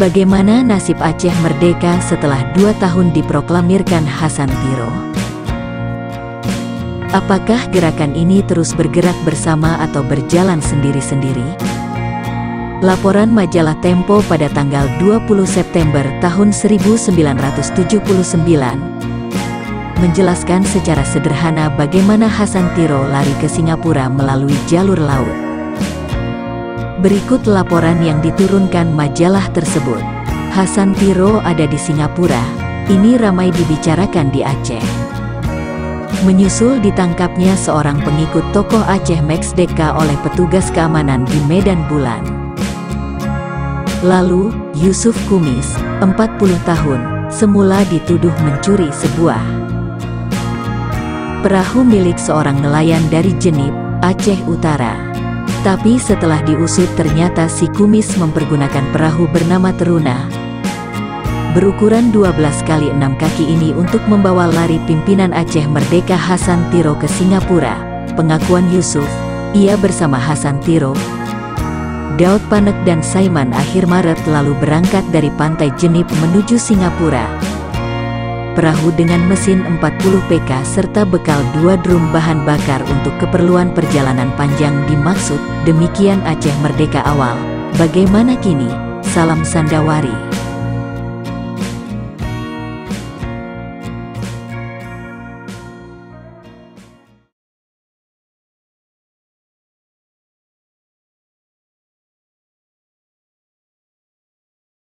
Bagaimana nasib Aceh merdeka setelah 2 tahun diproklamirkan Hasan Tiro? Apakah gerakan ini terus bergerak bersama atau berjalan sendiri-sendiri? Laporan majalah Tempo pada tanggal 20 September tahun 1979 menjelaskan secara sederhana bagaimana Hasan Tiro lari ke Singapura melalui jalur laut. Berikut laporan yang diturunkan majalah tersebut. Hasan Tiro ada di Singapura, ini ramai dibicarakan di Aceh. Menyusul ditangkapnya seorang pengikut tokoh Aceh Max Deka oleh petugas keamanan di Medan Bulan. Lalu, Yusuf Kumis, 40 tahun, semula dituduh mencuri sebuah perahu milik seorang nelayan dari Jenib, Aceh Utara. Tapi setelah diusut ternyata si Kumis mempergunakan perahu bernama Teruna berukuran 12 kali 6 kaki ini untuk membawa lari pimpinan Aceh Merdeka Hasan Tiro ke Singapura. Pengakuan Yusuf, ia bersama Hasan Tiro, Daud Panek dan Saiman akhir Maret lalu berangkat dari pantai Jenib menuju Singapura. Perahu dengan mesin 40 PK serta bekal 2 drum bahan bakar untuk keperluan perjalanan panjang dimaksud. Demikian Aceh Merdeka awal. Bagaimana kini? Salam Sandawari.